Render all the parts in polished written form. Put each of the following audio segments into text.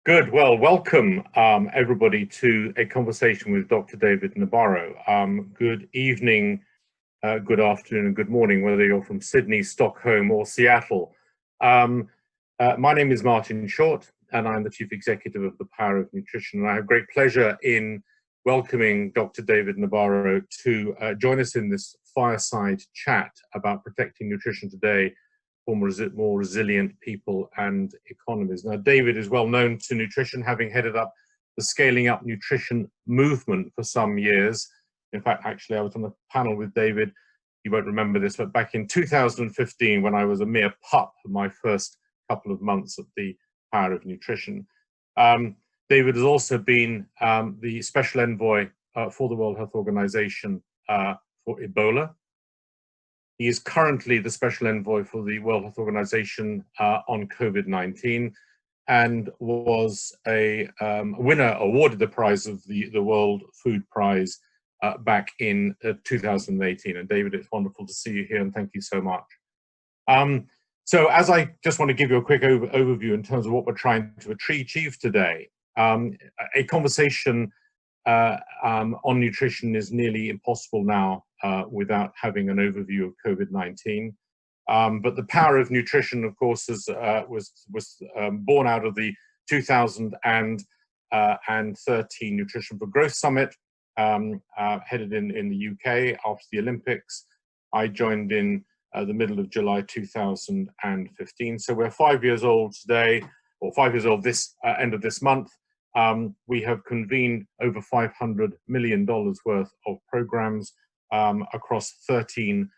Good. Well, welcome everybody to a conversation with Dr. David Nabarro. Good evening, good afternoon, and good morning, whether you're from Sydney, Stockholm, or Seattle. My name is Martin Short, and I'm the Chief Executive of the Power of Nutrition. And I have great pleasure in welcoming Dr. David Nabarro to join us in this fireside chat about protecting nutrition today for more resilient people and economies. Now, David is well known to nutrition, having headed up the Scaling Up Nutrition movement for some years. In fact, actually, I was on a panel with David, you won't remember this, but back in 2015, when I was a mere pup for my first couple of months at the Power of Nutrition. David has also been the Special Envoy for the World Health Organization for Ebola. He is currently the Special Envoy for the World Health Organization on COVID-19 and was a winner, awarded the prize of the World Food Prize back in 2018. And David, it's wonderful to see you here, and thank you so much. So as I just want to give you a quick overview in terms of what we're trying to achieve today, a conversation on nutrition is nearly impossible now without having an overview of COVID-19. But the Power of Nutrition, of course, was born out of the 2013 Nutrition for Growth Summit, headed in the UK after the Olympics. I joined in the middle of July 2015. So we're 5 years old today, or 5 years old this end of this month. We have convened over $500 million worth of programs across 13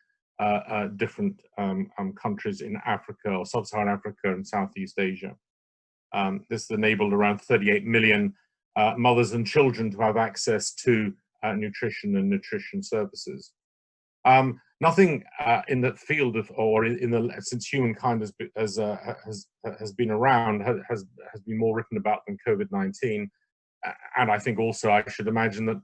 different countries in Africa, or sub-Saharan Africa and Southeast Asia. This has enabled around 38 million mothers and children to have access to nutrition and nutrition services. Nothing in the field of, or since humankind has been around, has been more written about than COVID-19. And I think also I should imagine that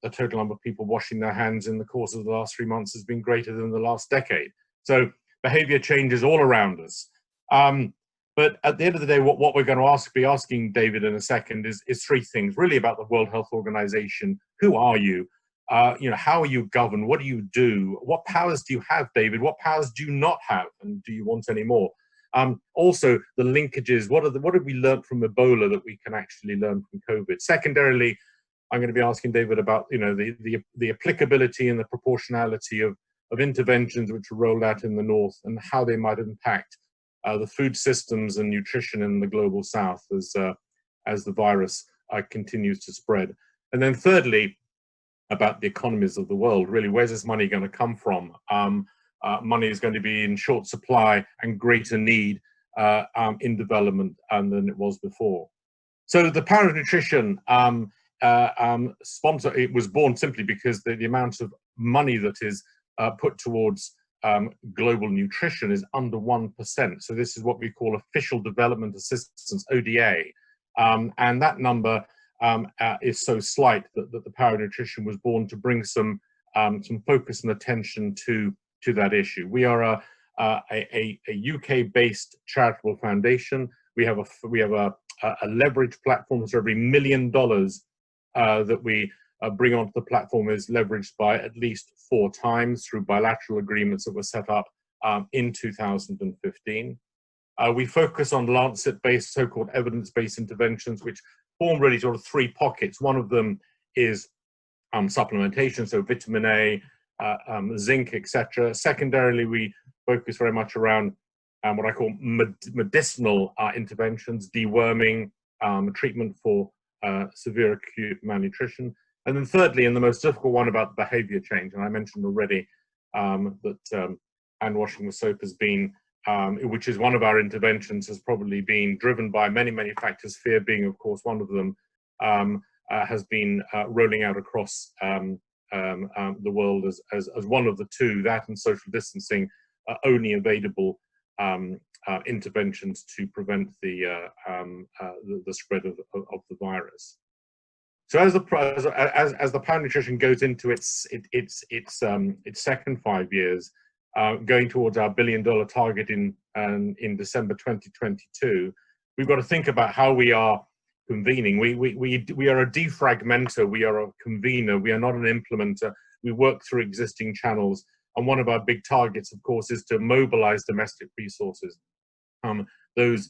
the total number of people washing their hands in the course of the last 3 months has been greater than the last decade. So behavior changes all around us. But at the end of the day, what we're going to be asking David in a second is three things really about the World Health Organization. Who are you? How are you governed? What do you do? What powers do you have, David? What powers do you not have? And do you want any more? Also, the linkages. What have we learned from Ebola that we can actually learn from COVID? Secondarily, I'm going to be asking David about the applicability and the proportionality of interventions which are rolled out in the north and how they might impact the food systems and nutrition in the global south as the virus continues to spread. And then thirdly, about the economies of the world. Really, where's this money going to come from? Money is going to be in short supply and greater need in development than it was before. So the Power of Nutrition it was born simply because the amount of money that is put towards global nutrition is under 1%. So this is what we call official development assistance, ODA. And that number is so slight that the Power of Nutrition was born to bring some focus and attention to that issue. We are a UK-based charitable foundation. We have a leverage platform, so every $1 million that we bring onto the platform is leveraged by at least 4 times through bilateral agreements that were set up in 2015. We focus on Lancet-based, so-called evidence-based interventions, which form really sort of 3 pockets. One of them is supplementation, so vitamin A, zinc, etc. Secondarily, we focus very much around what I call medicinal interventions, deworming, treatment for severe acute malnutrition. And then thirdly, and the most difficult one, about behavior change. And I mentioned already that hand washing with soap has been, which is one of our interventions, has probably been driven by many, many factors, fear being, of course, one of them, has been rolling out across the world as one of the 2, that and social distancing, only available interventions to prevent the spread of the virus. So as the Power of Nutrition goes into its second 5 years, going towards our $1 billion target in December 2022, we've got to think about how we are convening. We are a defragmenter, we are a convener, we are not an implementer. We work through existing channels. And one of our big targets, of course, is to mobilize domestic resources. Those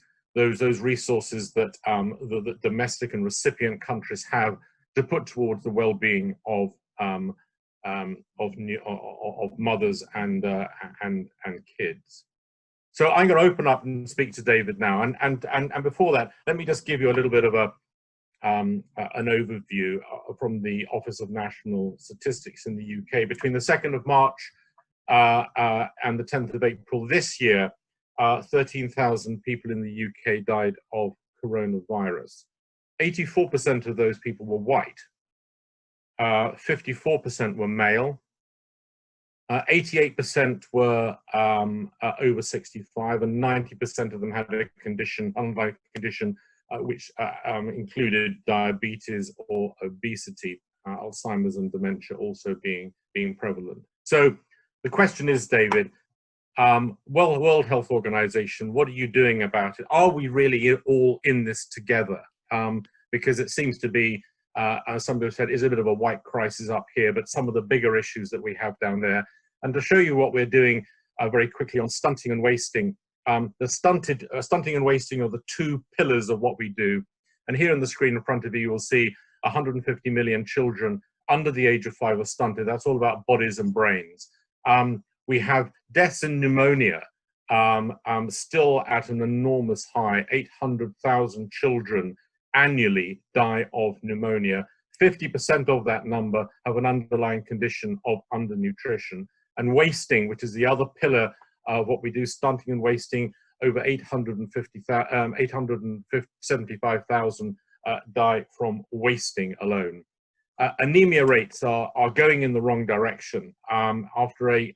resources that the domestic and recipient countries have to put towards the well-being of mothers and kids. So I'm going to open up and speak to David now, and before that, let me just give you a little bit of an overview from the Office of National Statistics in the UK. Between the 2nd of March and the 10th of April this year, 13,000 people in the UK died of coronavirus. 84% of those people were white. 54% were male. 88% were over 65, and 90% of them had a condition, unlike condition, which included diabetes or obesity, Alzheimer's and dementia also being prevalent. So the question is, David, World Health Organization, what are you doing about it? Are we really all in this together? Because it seems to be, as somebody said, is a bit of a white crisis up here, but some of the bigger issues that we have down there. And to show you what we're doing very quickly on stunting and wasting, the stunting and wasting are the two pillars of what we do. And here on the screen in front of you, you will see 150 million children under the age of 5 are stunted. That's all about bodies and brains. We have deaths in pneumonia still at an enormous high. 800,000 children annually die of pneumonia. 50% of that number have an underlying condition of undernutrition. And wasting, which is the other pillar of what we do, stunting and wasting, over 875,000 die from wasting alone. Anemia rates are going in the wrong direction after a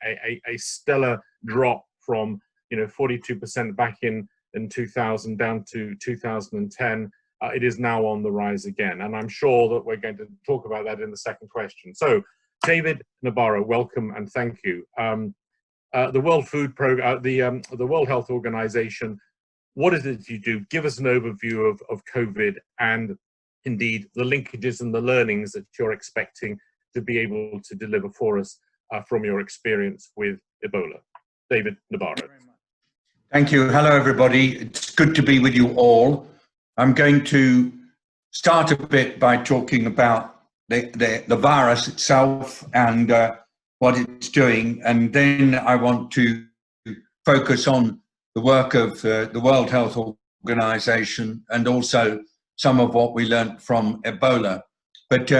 stellar drop from 42% back in 2000 down to 2010. It is now on the rise again, and I'm sure that we're going to talk about that in the second question. So, David Nabarro, welcome and thank you. The World Food Program, the World Health Organization, what is it you do? Give us an overview of COVID and indeed the linkages and the learnings that you're expecting to be able to deliver for us from your experience with Ebola. David Nabarro. Thank you. Hello, everybody. It's good to be with you all. I'm going to start a bit by talking about the virus itself and what it's doing, and then I want to focus on the work of the World Health Organization and also some of what we learned from Ebola. But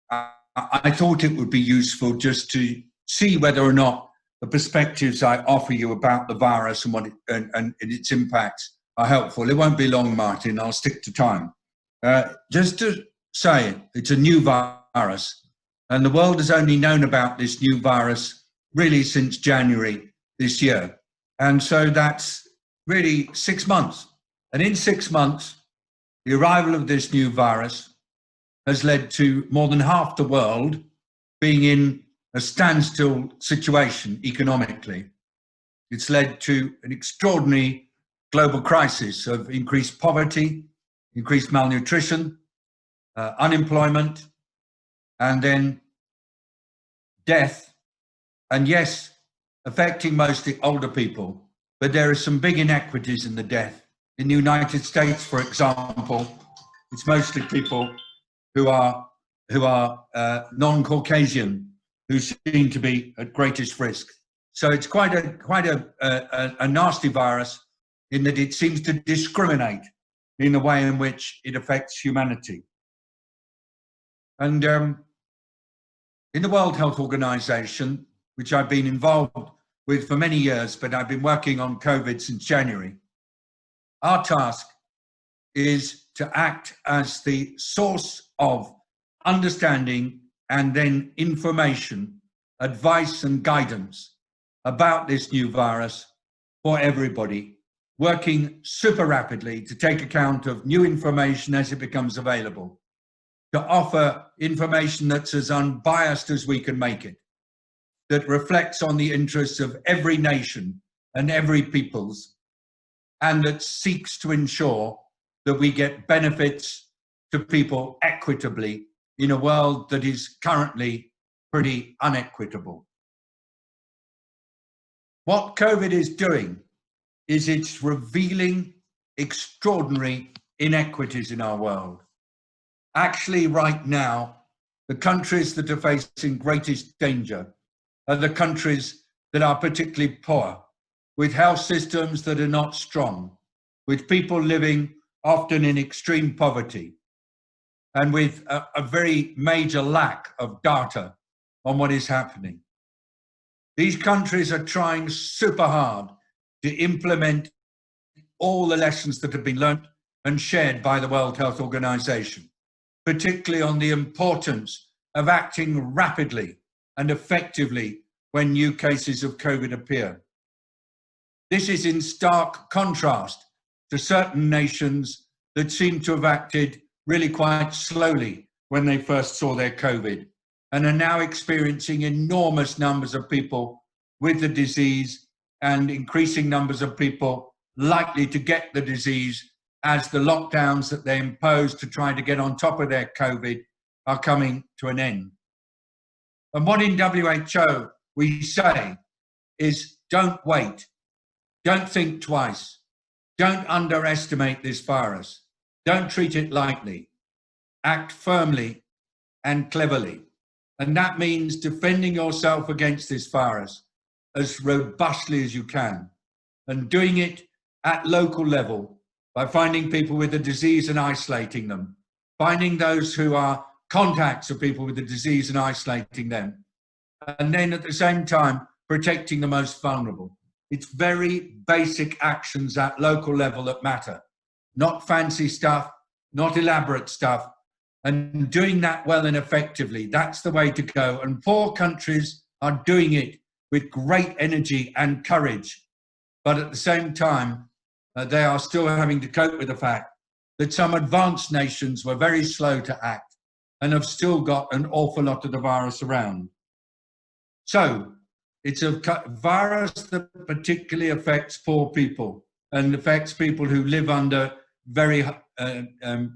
I thought it would be useful just to see whether or not the perspectives I offer you about the virus and what and its impacts are helpful. It won't be long, Martin. I'll stick to time. Just to say, it's a new virus, and the world has only known about this new virus really since January this year. And so that's really 6 months. And in 6 months, the arrival of this new virus has led to more than half the world being in a standstill situation economically. It's led to an extraordinary global crisis of increased poverty, increased malnutrition, unemployment, and then death. And yes, affecting mostly older people, but there are some big inequities in the death. In the United States, for example, it's mostly people who are non-Caucasian who seem to be at greatest risk. So it's quite a nasty virus in that it seems to discriminate in the way in which it affects humanity. And in the World Health Organization, which I've been involved with for many years, but I've been working on COVID since January, our task is to act as the source of understanding and then information, advice and guidance about this new virus for everybody, working super rapidly to take account of new information as it becomes available, to offer information that's as unbiased as we can make it, that reflects on the interests of every nation and every peoples, and that seeks to ensure that we get benefits to people equitably in a world that is currently pretty unequitable. What COVID is doing is it's revealing extraordinary inequities in our world. Actually, right now, the countries that are facing greatest danger are the countries that are particularly poor, with health systems that are not strong, with people living often in extreme poverty, and with a very major lack of data on what is happening. These countries are trying super hard to implement all the lessons that have been learned and shared by the World Health Organization, particularly on the importance of acting rapidly and effectively when new cases of COVID appear. This is in stark contrast to certain nations that seem to have acted really quite slowly when they first saw their COVID and are now experiencing enormous numbers of people with the disease and increasing numbers of people likely to get the disease as the lockdowns that they impose to try to get on top of their COVID are coming to an end. And what in WHO we say is, don't wait, don't think twice, don't underestimate this virus, don't treat it lightly, act firmly and cleverly. And that means defending yourself against this virus as robustly as you can, and doing it at local level by finding people with the disease and isolating them, finding those who are contacts of people with the disease and isolating them, and then at the same time protecting the most vulnerable. It's very basic actions at local level that matter, not fancy stuff, not elaborate stuff, and doing that well and effectively. That's the way to go. And poor countries are doing it with great energy and courage, but at the same time, they are still having to cope with the fact that some advanced nations were very slow to act and have still got an awful lot of the virus around. So it's a virus that particularly affects poor people and affects people who live under very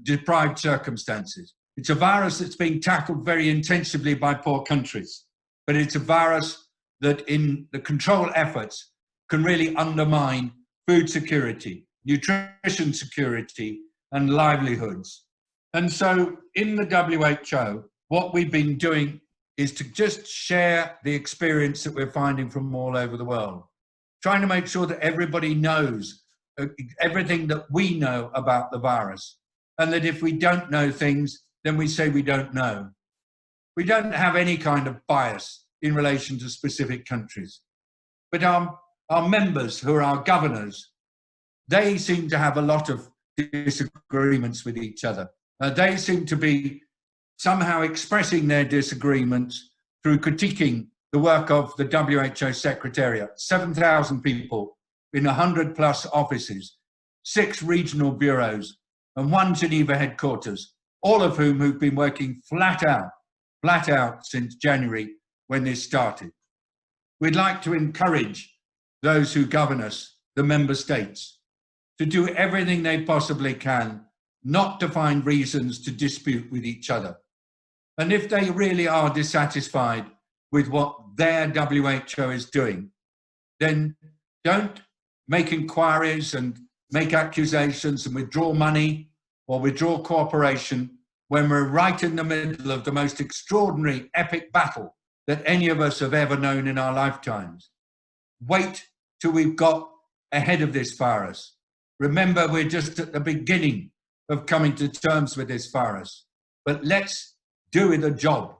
deprived circumstances. It's a virus that's being tackled very intensively by poor countries, but it's a virus that in the control efforts can really undermine food security, nutrition security, and livelihoods. And so in the WHO, what we've been doing is to just share the experience that we're finding from all over the world, trying to make sure that everybody knows everything that we know about the virus, and that if we don't know things, then we say we don't know. We don't have any kind of bias in relation to specific countries. But our members, who are our governors, they seem to have a lot of disagreements with each other. They seem to be somehow expressing their disagreements through critiquing the work of the WHO Secretariat. 7,000 people in 100+ offices, 6 regional bureaus, and 1 Geneva headquarters, all of whom have been working flat out since January when this started. We'd like to encourage those who govern us, the member states, to do everything they possibly can not to find reasons to dispute with each other. And if they really are dissatisfied with what their WHO is doing, then don't make inquiries and make accusations and withdraw money or withdraw cooperation when we're right in the middle of the most extraordinary epic battle that any of us have ever known in our lifetimes. Wait till we've got ahead of this virus. Remember, we're just at the beginning of coming to terms with this virus, but let's do it a job.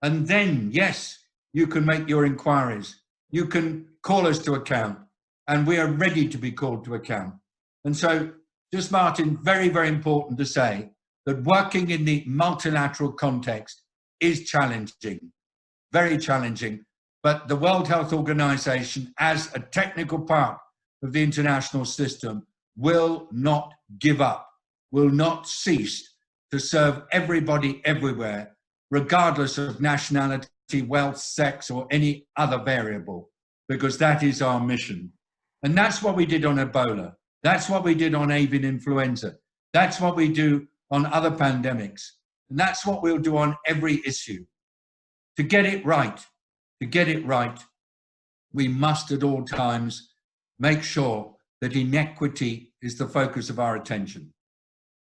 And then, yes, you can make your inquiries. You can call us to account, and we are ready to be called to account. And so, just Martin, very, very important to say that working in the multilateral context is challenging, very challenging, but the World Health Organization, as a technical part of the international system, will not give up, will not cease to serve everybody everywhere, regardless of nationality, wealth, sex, or any other variable, because that is our mission. And that's what we did on Ebola. That's what we did on avian influenza. That's what we do on other pandemics. And that's what we'll do on every issue. To get it right, we must at all times make sure that inequity is the focus of our attention.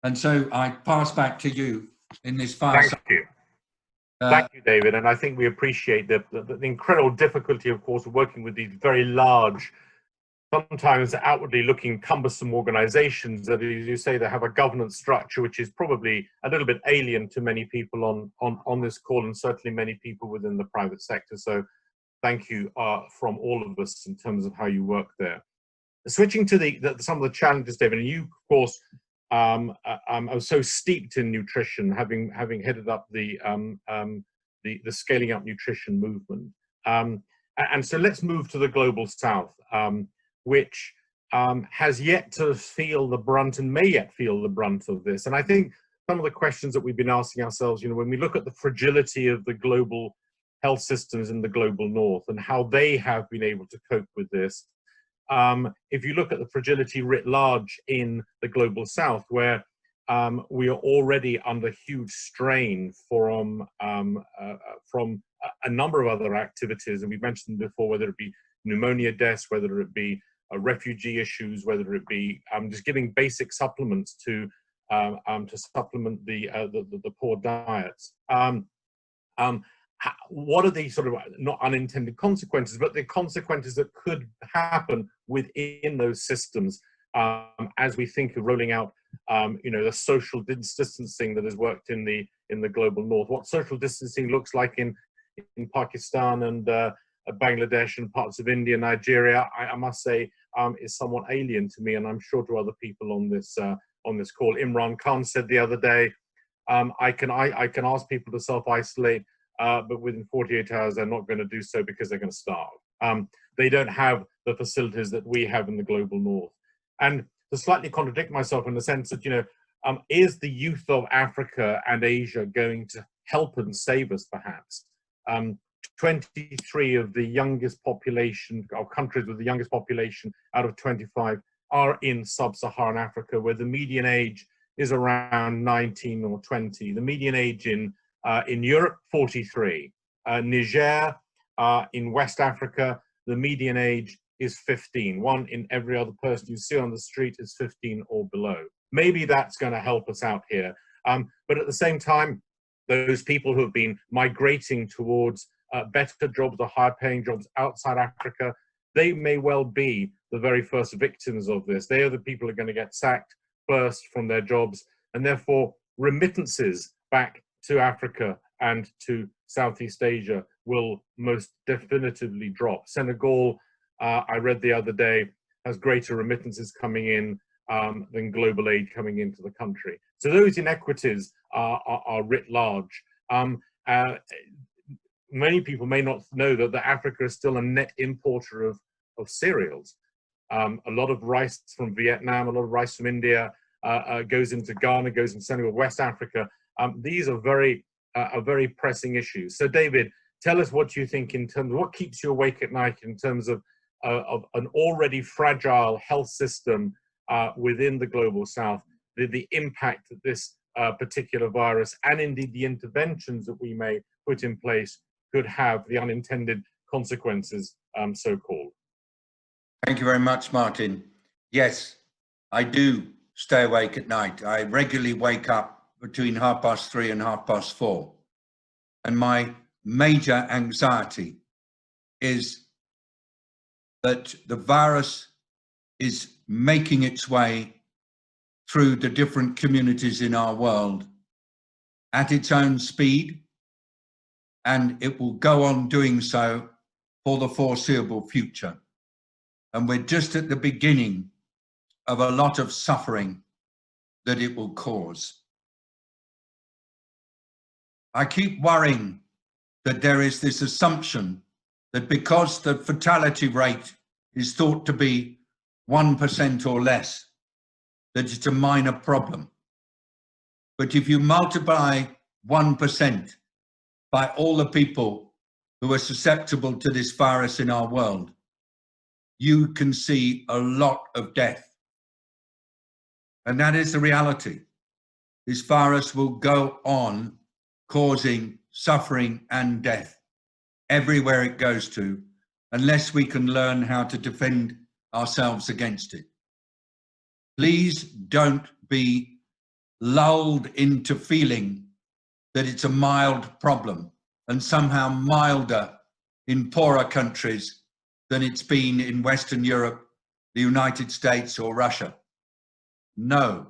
And so I pass back to you in this fast. Thank you. Thank you, David. And I think we appreciate the incredible difficulty, of course, of working with these very large, sometimes outwardly looking cumbersome organizations that, as you say, they have a governance structure which is probably a little bit alien to many people on this call, and certainly many people within the private sector. So thank you from all of us in terms of how you work there. Switching to some of the challenges, David, and you, of course, are so steeped in nutrition, having headed up the scaling up nutrition movement. And so let's move to the global south, which has yet to feel the brunt and may yet feel the brunt of this. And I think some of the questions that we've been asking ourselves, you know, when we look at the fragility of the global health systems in the global north and how they have been able to cope with this, if you look at the fragility writ large in the global south, where we are already under huge strain from a number of other activities, and we've mentioned before, whether it be pneumonia deaths, whether it be refugee issues, whether it be just giving basic supplements to supplement the poor diets. What are the sort of not unintended consequences, but the consequences that could happen within those systems as we think of rolling out, you know, the social distancing that has worked in the global north? What social distancing looks like in Pakistan and Bangladesh and parts of India, Nigeria, I must say, is somewhat alien to me, and I'm sure to other people on this call. Imran Khan said the other day, I can ask people to self-isolate, but within 48 hours they're not going to do so because they're going to starve. They don't have the facilities that we have in the global north. And to slightly contradict myself in the sense that, you know, is the youth of Africa and Asia going to help and save us perhaps? 23 of the youngest population, or countries with the youngest population out of 25, are in sub-Saharan Africa, where the median age is around 19 or 20. The median age in Europe, 43. Niger, in West Africa, the median age is 15. One in every other person you see on the street is 15 or below. Maybe that's going to help us out here. But at the same time, those people who have been migrating towards better jobs or higher paying jobs outside Africa, they may well be the very first victims of this. They are the people who are going to get sacked first from their jobs, and therefore remittances back to Africa and to Southeast Asia will most definitively drop. Senegal, I read the other day, has greater remittances coming in than global aid coming into the country. So those inequities are writ large. Many people may not know that Africa is still a net importer of cereals. A lot of rice from Vietnam, a lot of rice from India goes into Ghana, goes into Senegal, West Africa. These are very pressing issues. So David, tell us what you think in terms of what keeps you awake at night in terms of an already fragile health system within the global south, the impact that this particular virus and indeed the interventions that we may put in place could have, the unintended consequences, so-called. Thank you very much, Martin. Yes, I do stay awake at night. I regularly wake up between 3:30 and 4:30. And my major anxiety is that the virus is making its way through the different communities in our world at its own speed, and it will go on doing so for the foreseeable future. And we're just at the beginning of a lot of suffering that it will cause. I keep worrying that there is this assumption that because the fatality rate is thought to be 1% or less, that it's a minor problem. But if you multiply 1% by all the people who are susceptible to this virus in our world, you can see a lot of death And that is the reality. This virus will go on causing suffering and death everywhere it goes to, unless we can learn how to defend ourselves against it. Please don't be lulled into feeling that it's a mild problem and somehow milder in poorer countries than it's been in Western Europe, the United States, or Russia. No,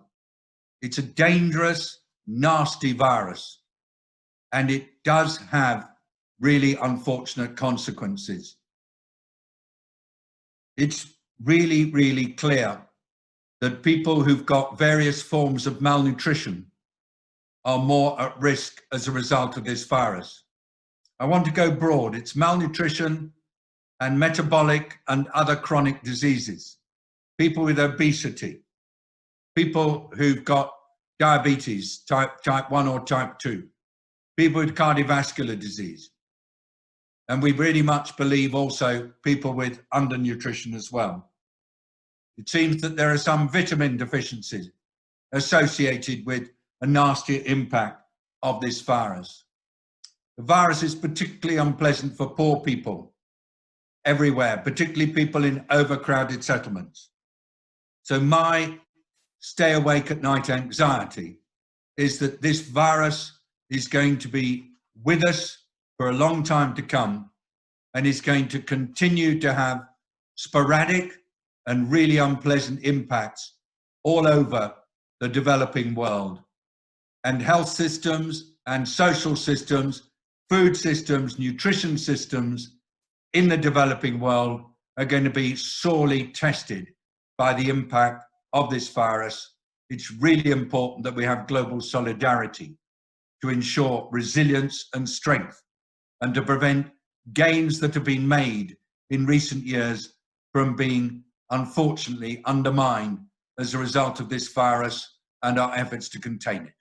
it's a dangerous, nasty virus, and it does have really unfortunate consequences. It's really, really clear that people who've got various forms of malnutrition are more at risk as a result of this virus. I want to go broad. It's malnutrition and metabolic and other chronic diseases, people with obesity, people who've got diabetes, type 1 or type 2, people with cardiovascular disease. And we really much believe also people with undernutrition as well. It seems that there are some vitamin deficiencies associated with a nasty impact of this virus. The virus is particularly unpleasant for poor people everywhere, particularly people in overcrowded settlements. So my stay awake at night anxiety is that this virus is going to be with us for a long time to come, and is going to continue to have sporadic and really unpleasant impacts all over the developing world. And health systems and social systems, food systems, nutrition systems in the developing world are going to be sorely tested by the impact of this virus. It's really important that we have global solidarity to ensure resilience and strength, and to prevent gains that have been made in recent years from being unfortunately undermined as a result of this virus and our efforts to contain it.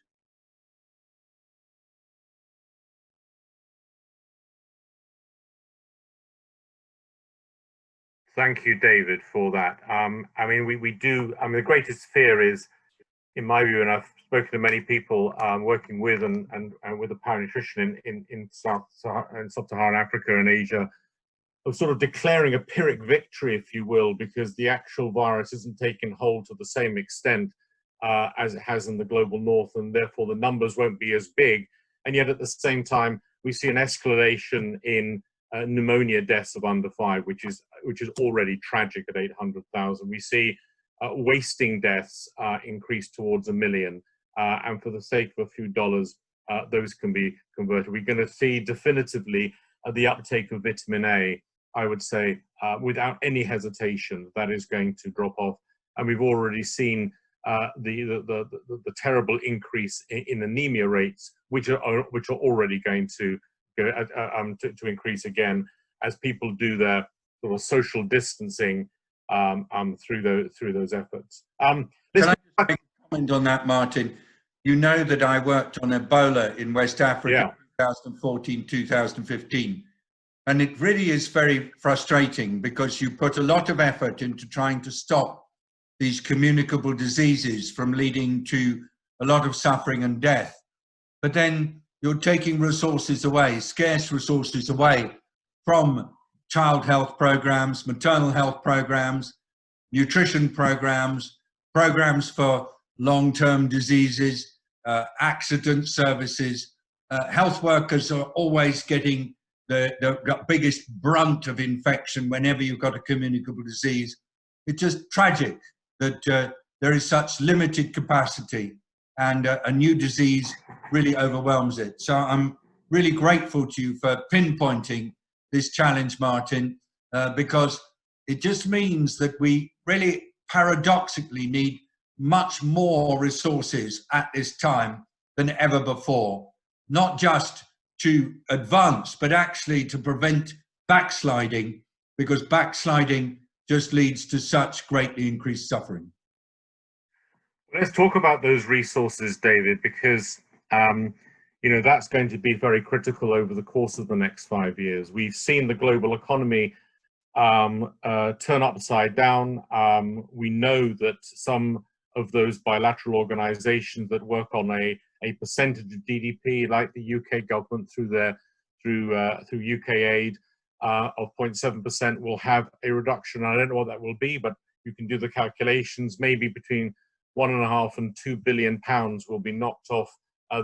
Thank you, David, for that. I mean, the greatest fear is, in my view, and I've spoken to many people working with and with the paranutrition in sub-Saharan Africa and Asia, of sort of declaring a Pyrrhic victory, if you will, because the actual virus isn't taking hold to the same extent as it has in the global north, and therefore the numbers won't be as big. And yet at the same time, we see an escalation in pneumonia deaths of under 5, which is already tragic at 800,000. We see wasting deaths increase towards 1 million, and for the sake of a few dollars, those can be converted. We're going to see definitively the uptake of vitamin A, I would say, without any hesitation, that is going to drop off. And we've already seen the terrible increase in anemia rates, which are already going to go to increase again as people do their sort of social distancing through those efforts. Can I just make a comment on that, Martin? You know that I worked on Ebola in West Africa, 2014, 2015. And it really is very frustrating because you put a lot of effort into trying to stop these communicable diseases from leading to a lot of suffering and death. But then you're taking resources away, scarce resources away from child health programs, maternal health programs, nutrition programs, programs for long-term diseases, accident services. Health workers are always getting the biggest brunt of infection whenever you've got a communicable disease. It's just tragic that there is such limited capacity, and a new disease really overwhelms it. So I'm really grateful to you for pinpointing this challenge, Martin, because it just means that we really paradoxically need much more resources at this time than ever before, not just to advance, but actually to prevent backsliding, because backsliding just leads to such greatly increased suffering. Let's talk about those resources, David, because you know, that's going to be very critical over the course of the next 5 years. We've seen the global economy turn upside down. We know that some of those bilateral organizations that work on a percentage of GDP, like the UK government through UK aid of 0.7%, will have a reduction. I don't know what that will be, but you can do the calculations. Maybe between £1.5 and £2 billion will be knocked off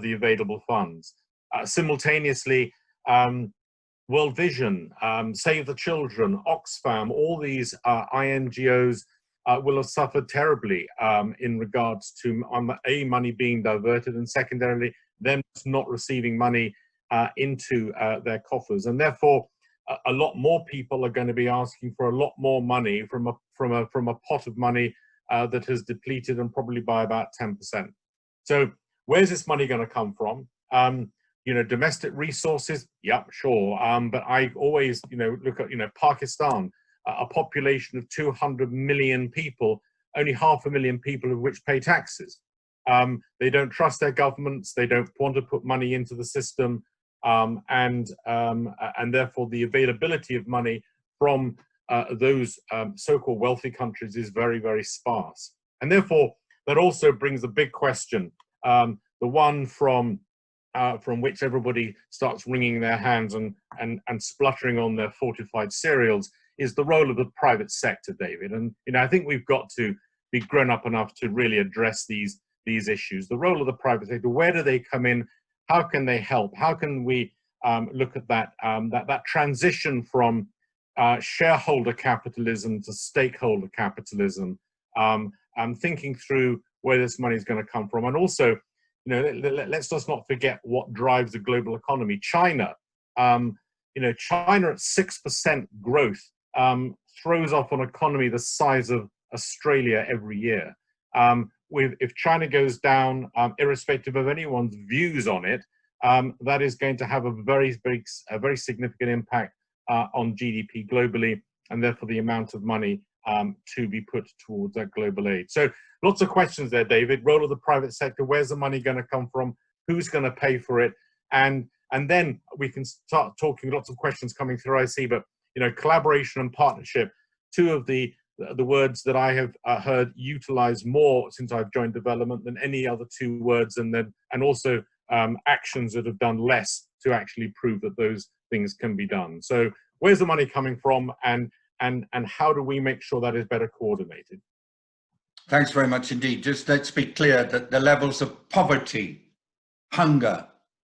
the available funds. Simultaneously, World Vision, Save the Children, Oxfam, all these INGOs will have suffered terribly in regards to A, money being diverted, and secondarily, them not receiving money into their coffers. And therefore, a lot more people are going to be asking for a lot more money from a pot of money that has depleted, and probably by about 10%. So where's this money going to come from? You know, domestic resources, yeah, sure. But I always, you know, look at, you know, Pakistan, a population of 200 million people, only 500,000 people of which pay taxes. They don't trust their governments. They don't want to put money into the system. And therefore the availability of money from those so-called wealthy countries is very, very sparse. And therefore, that also brings a big question, the one from which everybody starts wringing their hands and spluttering on their fortified cereals, is the role of the private sector, David. And you know, I think we've got to be grown up enough to really address these issues. The role of the private sector, where do they come in? How can they help? How can we look at that transition from shareholder capitalism to stakeholder capitalism? Thinking through where this money is going to come from, and also, you know, let's just not forget what drives the global economy. China, you know, China at 6% growth throws off an economy the size of Australia every year. If China goes down, irrespective of anyone's views on it, that is going to have a very significant impact on GDP globally, and therefore the amount of money to be put towards that global aid. So lots of questions there, David. Role of the private sector, where's the money going to come from? Who's going to pay for it? And then we can start talking, lots of questions coming through, I see, but you know, collaboration and partnership, two of the words that I have heard utilized more since I've joined development than any other two words, and also actions that have done less to actually prove that those things can be done. So where's the money coming from, and how do we make sure that is better coordinated? Thanks very much indeed. Just let's be clear that the levels of poverty, hunger,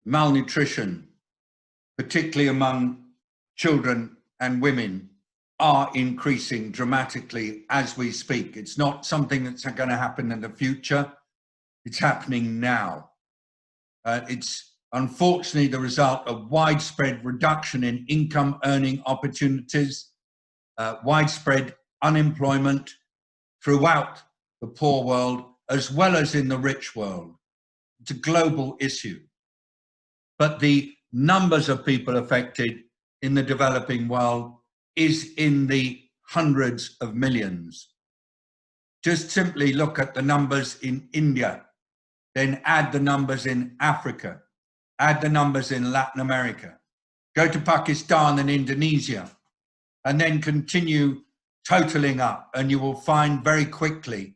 malnutrition, particularly among children and women, are increasing dramatically as we speak. It's not something that's going to happen in the future. It's happening now. It's unfortunately the result of widespread reduction in income earning opportunities, widespread unemployment throughout the poor world, as well as in the rich world. It's a global issue. But the numbers of people affected in the developing world is in the hundreds of millions. Just simply look at the numbers in India, then add the numbers in Africa, add the numbers in Latin America, go to Pakistan and Indonesia, and then continue totaling up, and you will find very quickly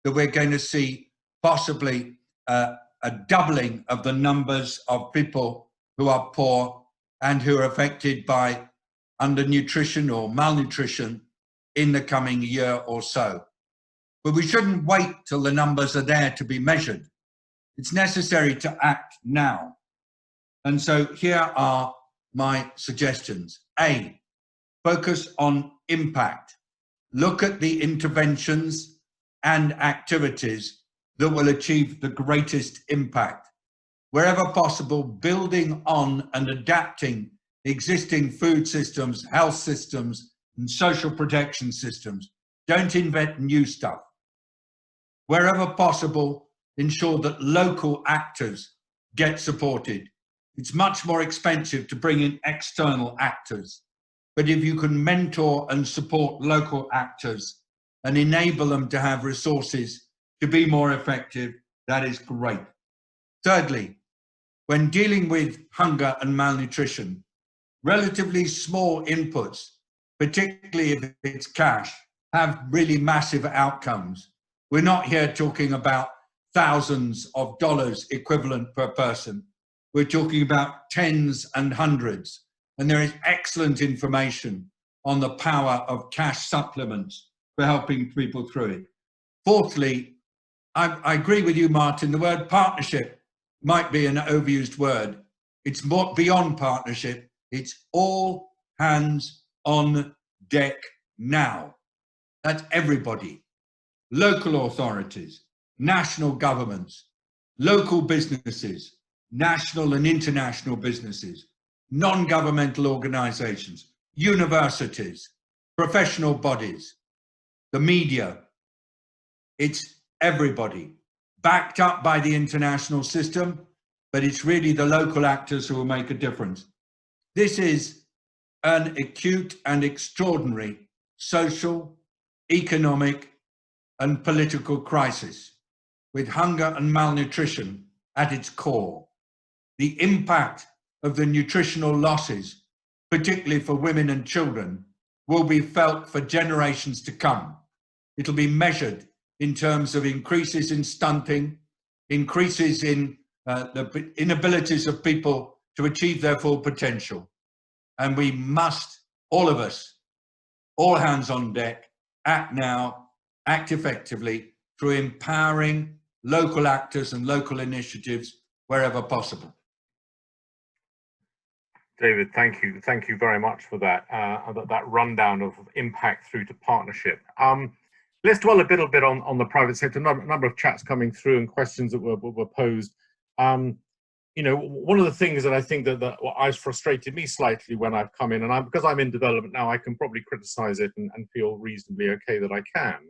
that we're going to see possibly a doubling of the numbers of people who are poor and who are affected by undernutrition or malnutrition in the coming year or so. But we shouldn't wait till the numbers are there to be measured. It's necessary to act now. And so here are my suggestions. A, focus on impact. Look at the interventions and activities that will achieve the greatest impact. Wherever possible, building on and adapting existing food systems, health systems, and social protection systems. Don't invent new stuff. Wherever possible, ensure that local actors get supported. It's much more expensive to bring in external actors. But if you can mentor and support local actors and enable them to have resources to be more effective, that is great. Thirdly, when dealing with hunger and malnutrition, relatively small inputs, particularly if it's cash, have really massive outcomes. We're not here talking about thousands of dollars equivalent per person. We're talking about tens and hundreds. And there is excellent information on the power of cash supplements for helping people through it. Fourthly, I agree with you, Martin, the word partnership might be an overused word. It's more beyond partnership. It's all hands on deck now. That's everybody. Local authorities, national governments, local businesses, national and international businesses, non-governmental organizations, universities, professional bodies, the media. It's everybody, backed up by the international system, but it's really the local actors who will make a difference. This is an acute and extraordinary social, economic, and political crisis, with hunger and malnutrition at its core. The impact of the nutritional losses, particularly for women and children, will be felt for generations to come. It'll be measured in terms of increases in stunting, increases in the inabilities of people to achieve their full potential. And we must, all of us, all hands on deck, act now, act effectively through empowering local actors and local initiatives wherever possible. David, thank you. Thank you very much for that, that rundown of impact through to partnership. Let's dwell a little bit on the private sector. Number of chats coming through and questions that were posed. You know, one of the things that I think that has frustrated me slightly when I've come in, and because I'm in development now, I can probably criticize it and feel reasonably okay that I can.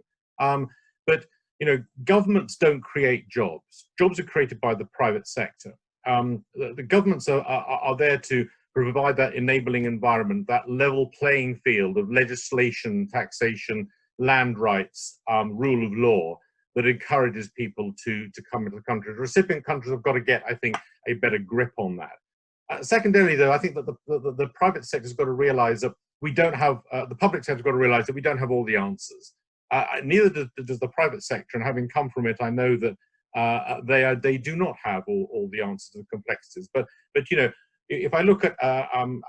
But you know, governments don't create jobs. Jobs are created by the private sector. The governments are there to provide that enabling environment, that level playing field of legislation, taxation, land rights, rule of law that encourages people to come into the country. The recipient countries have got to get, I think, a better grip on that. Secondarily, though, I think that the private sector's got to realize that we don't have, the public sector's got to realize that we don't have all the answers. Neither does the private sector, and having come from it, I know that they do not have all the answers to the complexities. But you know, if I look at an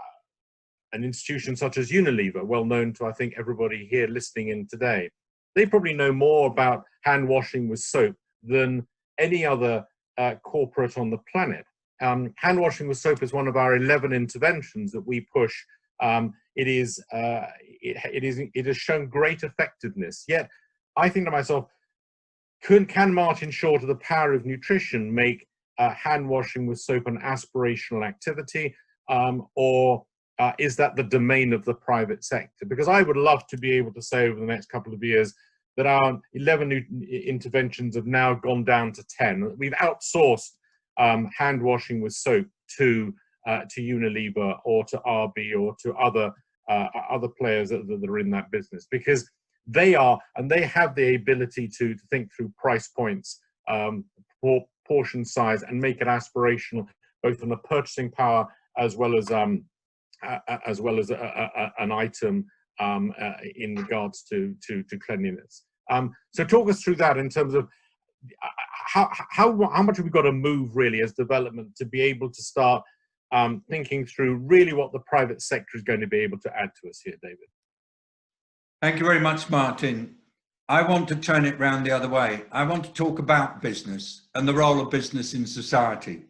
institution such as Unilever, well known to, I think, everybody here listening in today, they probably know more about hand washing with soap than any other corporate on the planet. Hand washing with soap is one of our 11 interventions that we push. It has shown great effectiveness. Yet, I think to myself, can Martin Short of the Power of Nutrition make hand washing with soap an aspirational activity, or is that the domain of the private sector? Because I would love to be able to say over the next couple of years that our 11 interventions have now gone down to 10. We've outsourced hand washing with soap to Unilever or to RB or to other players that are in that business, because they have the ability to think through price points, portion size, and make it aspirational, both on the purchasing power as well as an item in regards to cleanliness. So talk us through that in terms of how much have we got to move really as development to be able to start thinking through really what the private sector is going to be able to add to us here, David. Thank you very much, Martin. I want to turn it round the other way. I want to talk about business and the role of business in society.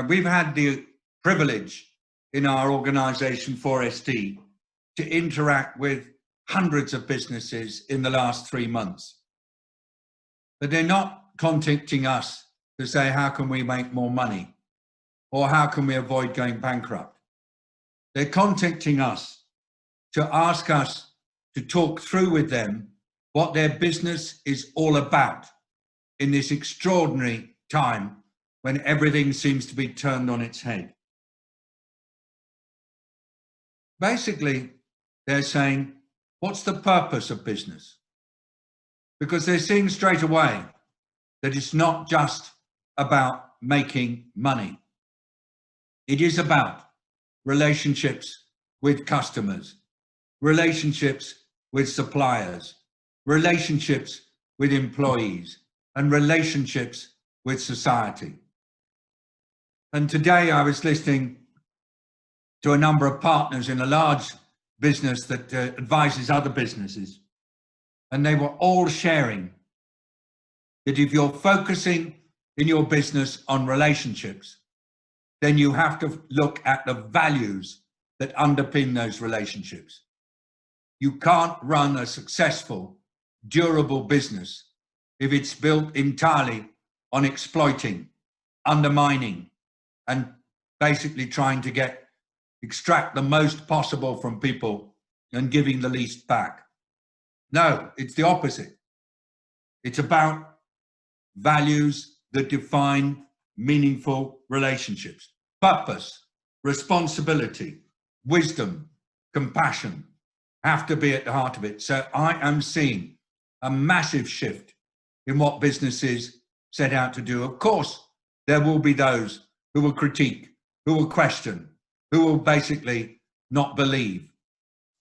We've had the privilege in our organization 4SD to interact with hundreds of businesses in the last 3 months. But they're not contacting us to say, how can we make more money? Or how can we avoid going bankrupt? They're contacting us to ask us to talk through with them what their business is all about in this extraordinary time when everything seems to be turned on its head. Basically, they're saying, what's the purpose of business? Because they're seeing straight away that it's not just about making money. It is about relationships with customers, relationships with suppliers, relationships with employees, and relationships with society. And today I was listening to a number of partners in a large business that advises other businesses, and they were all sharing that if you're focusing in your business on relationships, then you have to look at the values that underpin those relationships. You can't run a successful, durable business if it's built entirely on exploiting, undermining, and basically trying to extract the most possible from people and giving the least back. No, it's the opposite. It's about values that define meaningful relationships. Purpose, responsibility, wisdom, compassion have to be at the heart of it. So I am seeing a massive shift in what businesses set out to do. Of course, there will be those who will critique, who will question, who will basically not believe.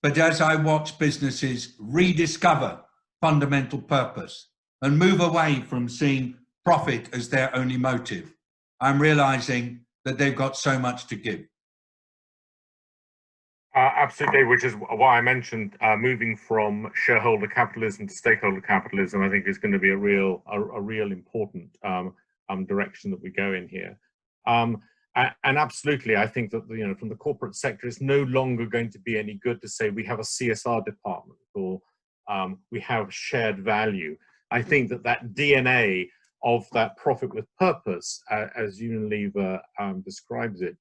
But as I watch businesses rediscover fundamental purpose and move away from seeing profit as their only motive, I'm realizing that they've got so much to give. Absolutely, which is why I mentioned moving from shareholder capitalism to stakeholder capitalism. I think is going to be a real important direction that we go in here. And absolutely, I think that from the corporate sector, it's no longer going to be any good to say we have a CSR department or we have shared value. I think that DNA of that profit with purpose, as Unilever describes it,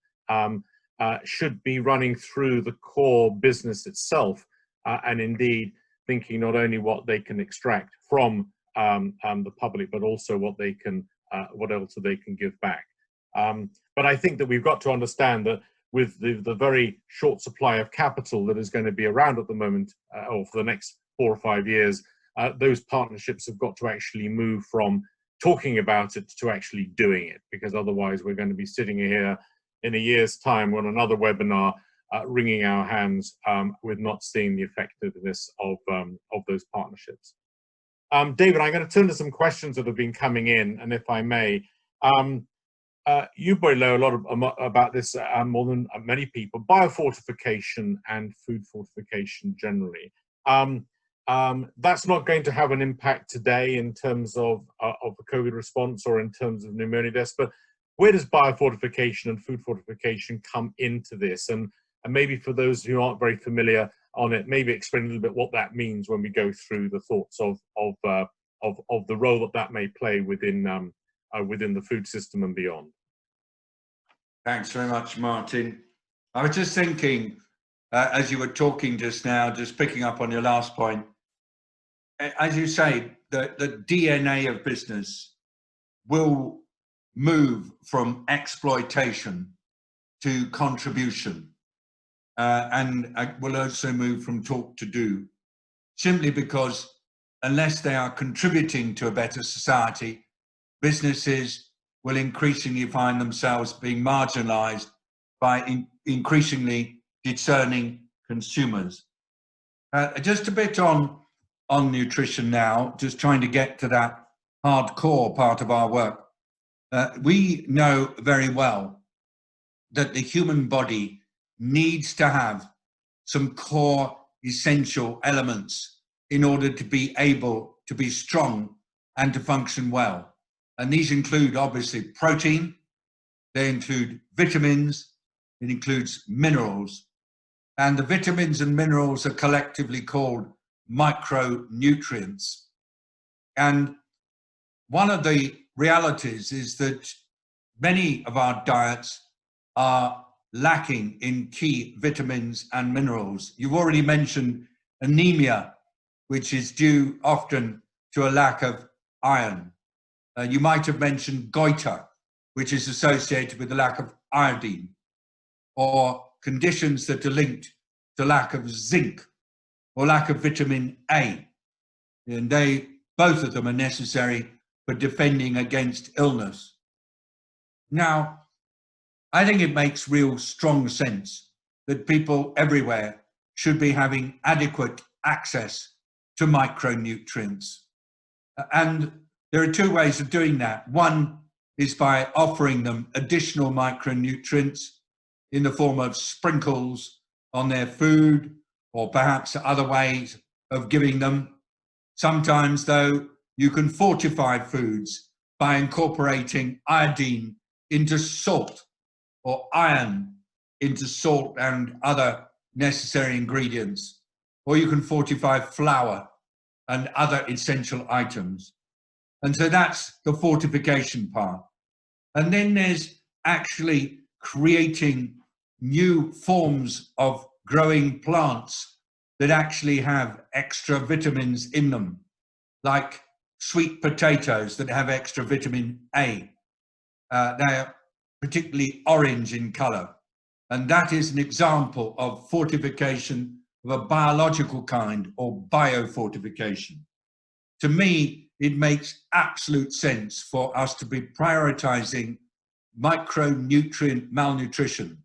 should be running through the core business itself, and indeed thinking not only what they can extract from the public, but also what else they can give back. But I think that we've got to understand that with the very short supply of capital that is going to be around at the moment, or for the next 4 or 5 years, those partnerships have got to actually move from talking about it to actually doing it, because otherwise we're going to be sitting here in a year's time on another webinar, wringing our hands with not seeing the effectiveness of those partnerships. David, I'm going to turn to some questions that have been coming in, and if I may, you probably know a lot about this more than many people. Biofortification and food fortification generally. That's not going to have an impact today in terms of the COVID response or in terms of pneumonia deaths, but where does biofortification and food fortification come into this? And maybe for those who aren't very familiar on it, maybe explain a little bit what that means when we go through the thoughts of the role that may play within the food system and beyond. Thanks very much, Martin. I was just thinking, as you were talking just now, just picking up on your last point, as you say, the DNA of business will move from exploitation to contribution, and will also move from talk to do, simply because unless they are contributing to a better society, businesses will increasingly find themselves being marginalized by increasingly discerning consumers. Just a bit on nutrition now, just trying to get to that hardcore part of our work. We know very well that the human body needs to have some core essential elements in order to be able to be strong and to function well. And these include obviously protein, they include vitamins, it includes minerals. And the vitamins and minerals are collectively called micronutrients. And one of the realities is that many of our diets are lacking in key vitamins and minerals. You've already mentioned anemia, which is due often to a lack of iron. You might have mentioned goiter, which is associated with the lack of iodine, or conditions that are linked to lack of zinc or lack of vitamin A. And both of them are necessary for defending against illness. Now, I think it makes real strong sense that people everywhere should be having adequate access to micronutrients. And there are two ways of doing that. One is by offering them additional micronutrients in the form of sprinkles on their food, or perhaps other ways of giving them. Sometimes, though, you can fortify foods by incorporating iodine into salt, or iron into salt and other necessary ingredients. Or you can fortify flour and other essential items. And so that's the fortification part. And then there's actually creating new forms of growing plants that actually have extra vitamins in them, like sweet potatoes that have extra vitamin A. They're particularly orange in color. And that is an example of fortification of a biological kind, or biofortification. To me, it makes absolute sense for us to be prioritizing micronutrient malnutrition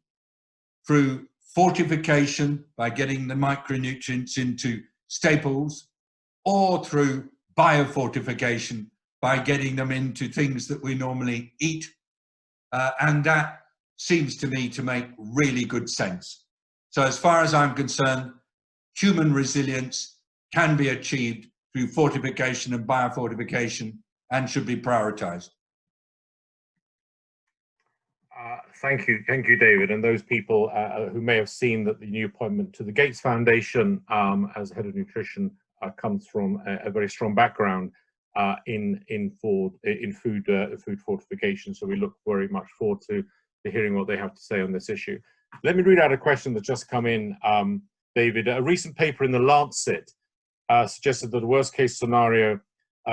through fortification by getting the micronutrients into staples, or through biofortification by getting them into things that we normally eat. And that seems to me to make really good sense. So as far as I'm concerned, human resilience can be achieved through fortification and biofortification, and should be prioritized. Thank you, David. And those people who may have seen that the new appointment to the Gates Foundation as head of nutrition comes from a very strong background in food fortification. So we look very much forward to hearing what they have to say on this issue. Let me read out a question that's just come in, David. A recent paper in The Lancet suggested that the worst case scenario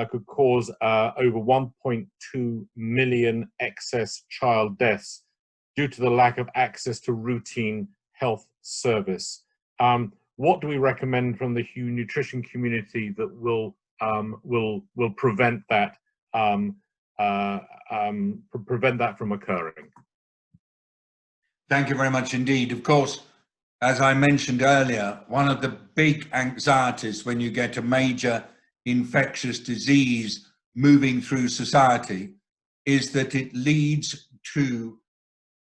could cause over 1.2 million excess child deaths due to the lack of access to routine health service. What do we recommend from the nutrition community that will prevent that from occurring? Thank you very much indeed. Of course, as I mentioned earlier, one of the big anxieties when you get a major infectious disease moving through society is that it leads to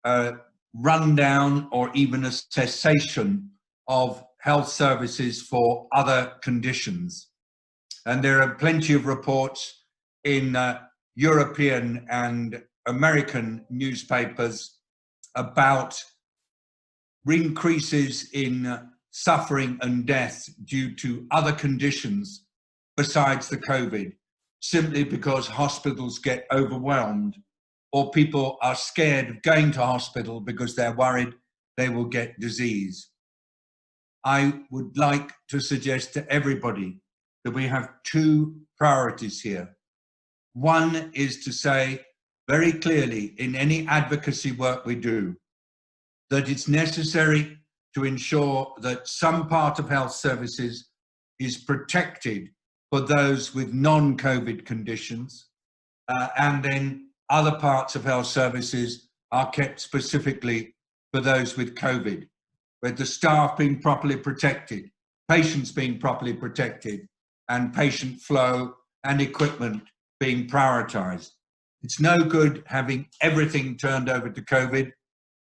a rundown or even a cessation of health services for other conditions. And there are plenty of reports in European and American newspapers about increases in suffering and death due to other conditions besides the COVID, simply because hospitals get overwhelmed, or people are scared of going to hospital because they're worried they will get disease. I would like to suggest to everybody that we have two priorities here. One is to say very clearly in any advocacy work we do that it's necessary to ensure that some part of health services is protected for those with non-COVID conditions, and then other parts of health services are kept specifically for those with COVID, with the staff being properly protected, patients being properly protected, and patient flow and equipment being prioritized. It's no good having everything turned over to COVID,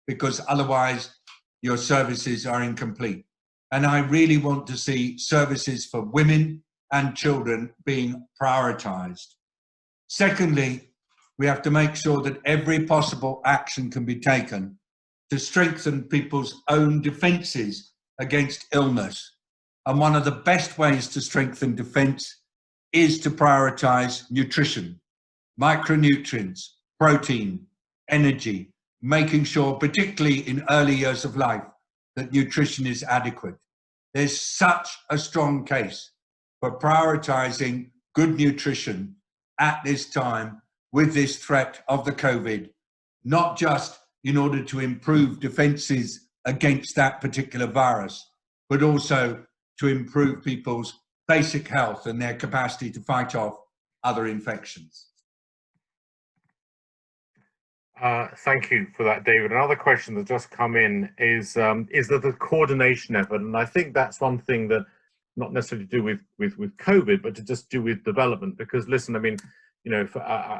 because otherwise your services are incomplete. And I really want to see services for women and children being prioritized. Secondly, we have to make sure that every possible action can be taken to strengthen people's own defenses against illness. And one of the best ways to strengthen defense is to prioritize nutrition, micronutrients, protein, energy, making sure, particularly in early years of life, that nutrition is adequate. There's such a strong case for prioritizing good nutrition at this time with this threat of the COVID, not just in order to improve defenses against that particular virus, but also to improve people's basic health and their capacity to fight off other infections. Thank you for that, David. Another question that just come in is that the coordination effort, and I think that's one thing that not necessarily to do with COVID, but to just do with development. Because listen, I mean, you know,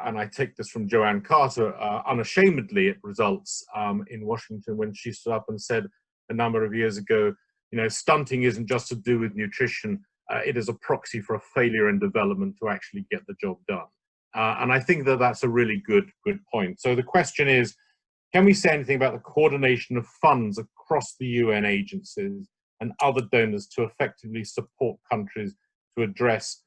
and I take this from Joanne Carter unashamedly at Results in Washington, when she stood up and said a number of years ago, you know, stunting isn't just to do with nutrition, it is a proxy for a failure in development to actually get the job done. And I think that that's a really good point. So the question is, can we say anything about the coordination of funds across the UN agencies and other donors to effectively support countries to address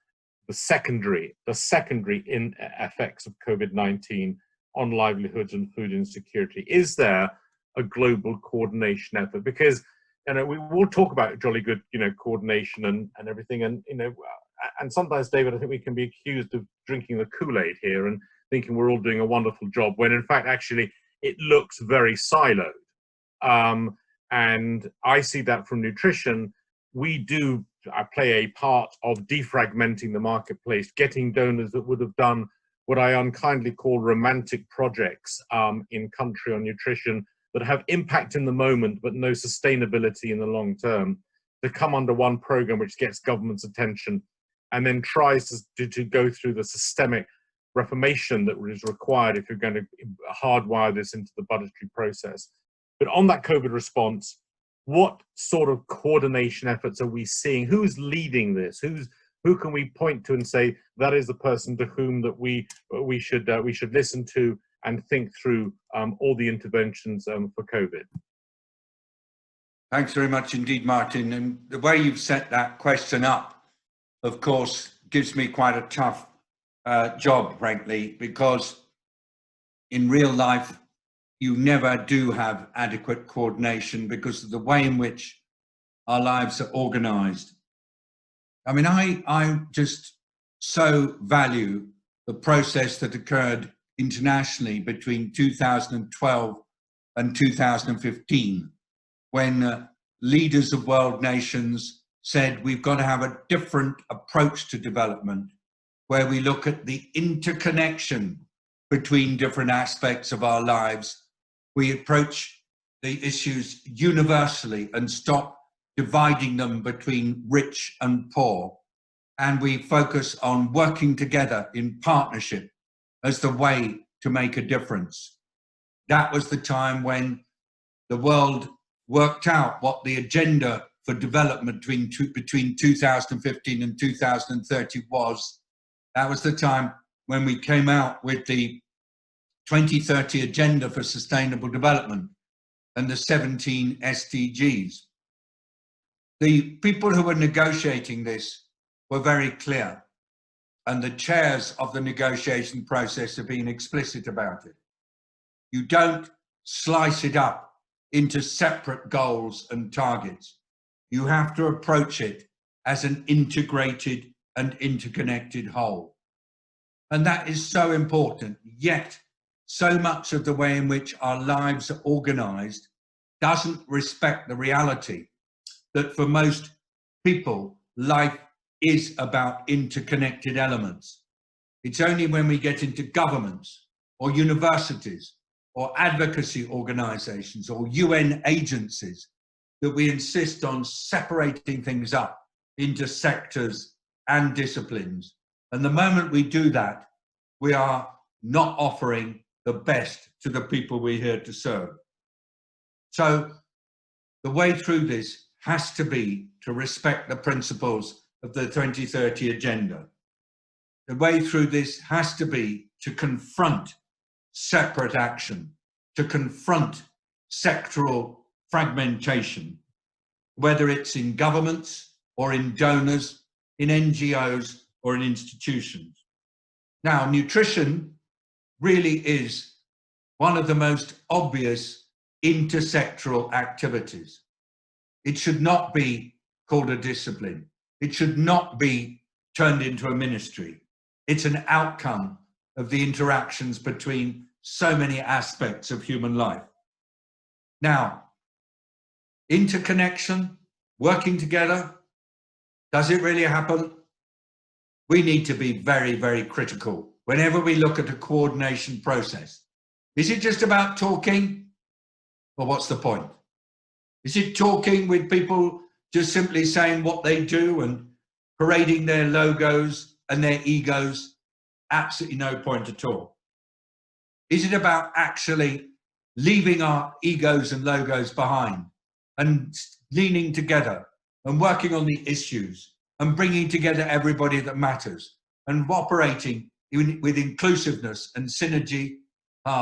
the secondary effects of COVID-19 on livelihoods and food insecurity? Is there a global coordination effort? Because, you know, we will talk about jolly good, you know, coordination and everything, and, you know, and sometimes, David, I think we can be accused of drinking the Kool-Aid here and thinking we're all doing a wonderful job, when in fact, actually, it looks very siloed. And I see that from nutrition. We do play a part of defragmenting the marketplace, getting donors that would have done what I unkindly call romantic projects in country on nutrition that have impact in the moment but no sustainability in the long term, to come under one program which gets government's attention and then tries to go through the systemic reformation that is required if you're going to hardwire this into the budgetary process. But on that COVID response, what sort of coordination efforts are we seeing? Who's leading this? Who can we point to and say that is the person to whom that we should listen to and think through all the interventions for COVID? Thanks very much indeed, Martin. And the way you've set that question up, of course, gives me quite a tough job, frankly, because in real life, you never do have adequate coordination because of the way in which our lives are organized. I mean, I just so value the process that occurred internationally between 2012 and 2015, when leaders of world nations said we've got to have a different approach to development, where we look at the interconnection between different aspects of our lives. We approach the issues universally and stop dividing them between rich and poor. And we focus on working together in partnership as the way to make a difference. That was the time when the world worked out what the agenda for development between 2015 and 2030 was. That was the time when we came out with the 2030 Agenda for Sustainable Development and the 17 SDGs. The people who were negotiating this were very clear, and the chairs of the negotiation process have been explicit about it. You don't slice it up into separate goals and targets. You have to approach it as an integrated and interconnected whole. And that is so important, yet so much of the way in which our lives are organized doesn't respect the reality that for most people, life is about interconnected elements. It's only when we get into governments or universities or advocacy organizations or UN agencies that we insist on separating things up into sectors and disciplines. And the moment we do that, we are not offering the best to the people we're here to serve. So the way through this has to be to respect the principles of the 2030 Agenda. The way through this has to be to confront separate action, to confront sectoral fragmentation, whether it's in governments or in donors, in NGOs or in institutions. Now, nutrition really is one of the most obvious intersectoral activities. It should not be called a discipline. It should not be turned into a ministry. It's an outcome of the interactions between so many aspects of human life. Now, interconnection, working together, does it really happen? We need to be very, very critical whenever we look at a coordination process. Is it just about talking? Well, what's the point? Is it talking with people just simply saying what they do and parading their logos and their egos? Absolutely no point at all. Is it about actually leaving our egos and logos behind and leaning together and working on the issues and bringing together everybody that matters and operating with inclusiveness and synergy?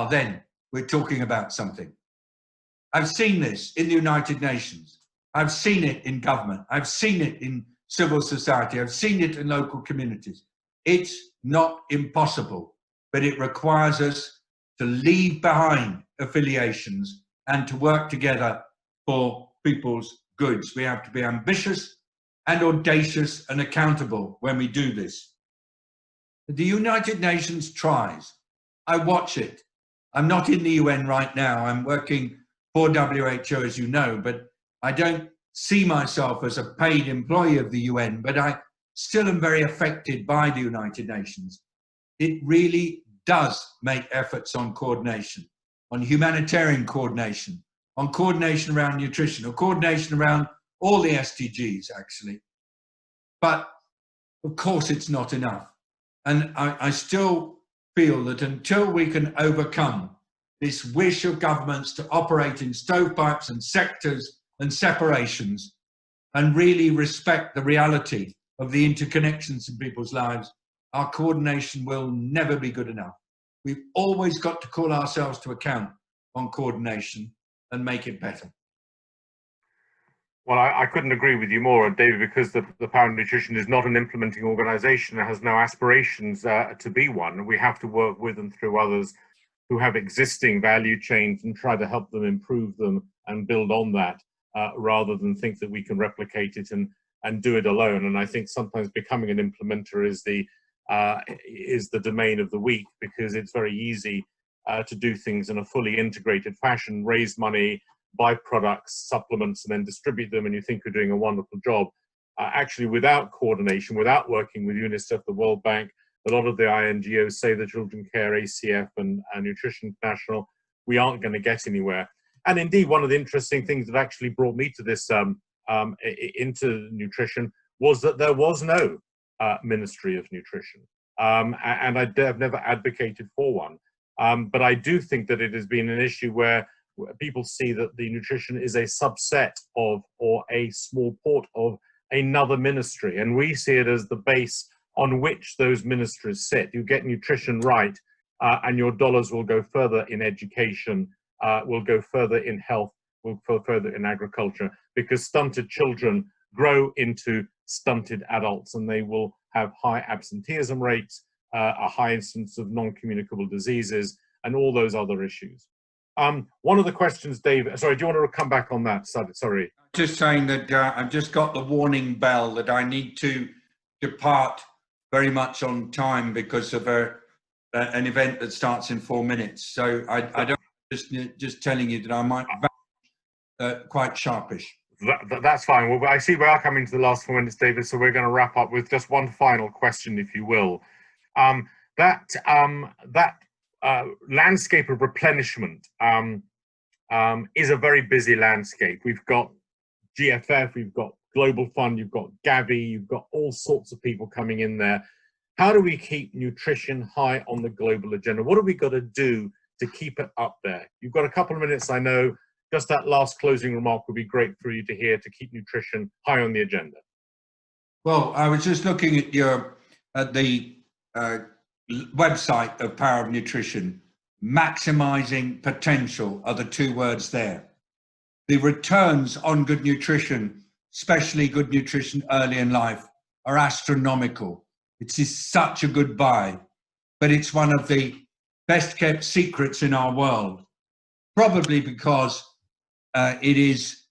Then we're talking about something. I've seen this in the United Nations. I've seen it in government. I've seen it in civil society. I've seen it in local communities. It's not impossible, but it requires us to leave behind affiliations and to work together for people's goods. We have to be ambitious and audacious and accountable when we do this. The United Nations tries. I watch it. I'm not in the UN right now. I'm working for WHO, as you know, but I don't see myself as a paid employee of the UN, but I still am very affected by the United Nations. It really does make efforts on coordination, on humanitarian coordination, on coordination around nutrition, or coordination around all the SDGs, actually. But of course, it's not enough. And I still feel that until we can overcome this wish of governments to operate in stovepipes and sectors and separations and really respect the reality of the interconnections in people's lives, our coordination will never be good enough. We've always got to call ourselves to account on coordination and make it better. Well, I couldn't agree with you more, David, because the Power of Nutrition is not an implementing organization. It has no aspirations to be one. We have to work with and through others who have existing value chains and try to help them improve them and build on that, rather than think that we can replicate it and do it alone. And I think sometimes becoming an implementer is the domain of the weak, because it's very easy to do things in a fully integrated fashion, raise money, buy products, supplements, and then distribute them, and you think you're doing a wonderful job. Actually, without coordination, without working with UNICEF, the World Bank, a lot of the INGOs, Save the Children Care, ACF, and Nutrition International, we aren't going to get anywhere. And indeed, one of the interesting things that actually brought me to this, into nutrition, was that there was no Ministry of Nutrition. And I've never advocated for one. But I do think that it has been an issue where people see that the nutrition is a subset of, or a small part of, another ministry. And we see it as the base on which those ministries sit. You get nutrition right, and your dollars will go further in education, will go further in health, will go further in agriculture, because stunted children grow into stunted adults, and they will have high absenteeism rates, a high incidence of non-communicable diseases, and all those other issues. One of the questions, Dave, sorry, do you want to come back on that? Sorry. Just saying that I've just got the warning bell that I need to depart very much on time because of an event that starts in 4 minutes. So I don't, just telling you that I might quite sharpish. That's fine. Well, I see we are coming to the last 4 minutes, David, so we're going to wrap up with just one final question, if you will. That landscape of replenishment is a very busy landscape. We've got GFF, we've got Global Fund, you've got Gavi, you've got all sorts of people coming in there. How do we keep nutrition high on the global agenda? What have we got to do to keep it up there? You've got a couple of minutes, I know. Just that last closing remark would be great for you to hear, to keep nutrition high on the agenda. Well, I was just looking at the website of Power of Nutrition. Maximizing potential are the two words there. The returns on good nutrition, especially good nutrition early in life, are astronomical. It is such a good buy, but it's one of the best kept secrets in our world, probably because it is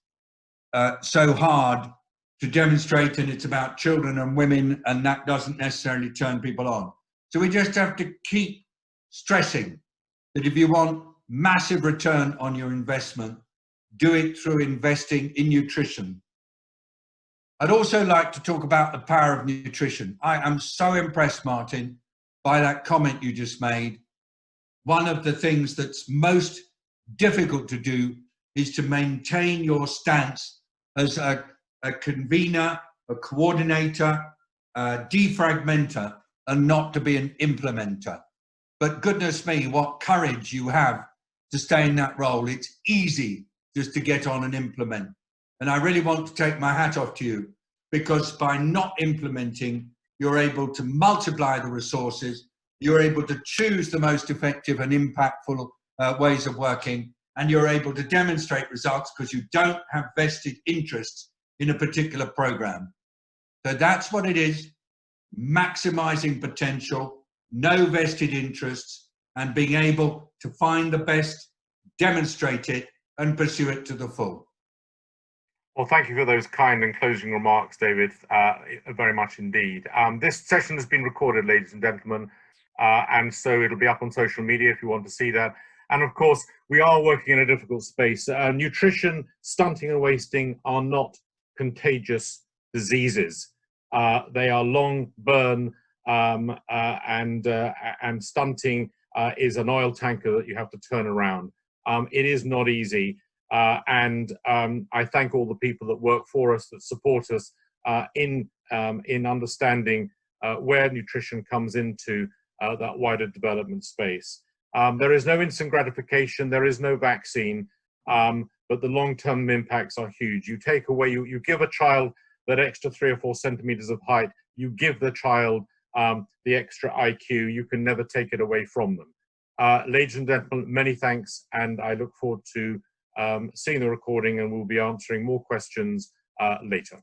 so hard to demonstrate, and it's about children and women, and that doesn't necessarily turn people on. So we just have to keep stressing that if you want massive return on your investment, do it through investing in nutrition. I'd also like to talk about the power of nutrition. I am so impressed, Martin, by that comment you just made. One of the things that's most difficult to do is to maintain your stance as a a convener, a coordinator, a defragmenter, and not to be an implementer. But goodness me, what courage you have to stay in that role. It's easy just to get on and implement. And I really want to take my hat off to you, because by not implementing, you're able to multiply the resources, you're able to choose the most effective and impactful ways of working, and you're able to demonstrate results because you don't have vested interests in a particular program. So that's what it is: maximizing potential, no vested interests, and being able to find the best, demonstrate it, and pursue it to the full. Well, thank you for those kind and closing remarks, David, very much indeed. This session has been recorded, ladies and gentlemen, and so it'll be up on social media if you want to see that. And of course, we are working in a difficult space. Nutrition, stunting and wasting are not contagious diseases. They are long burn, and stunting is an oil tanker that you have to turn around. It is not easy. And I thank all the people that work for us, that support us in understanding where nutrition comes into that wider development space. There is no instant gratification, there is no vaccine, but the long-term impacts are huge. You take away, you give a child that extra 3 or 4 centimeters of height, you give the child the extra IQ, you can never take it away from them. Ladies and gentlemen, many thanks, and I look forward to seeing the recording, and we'll be answering more questions later.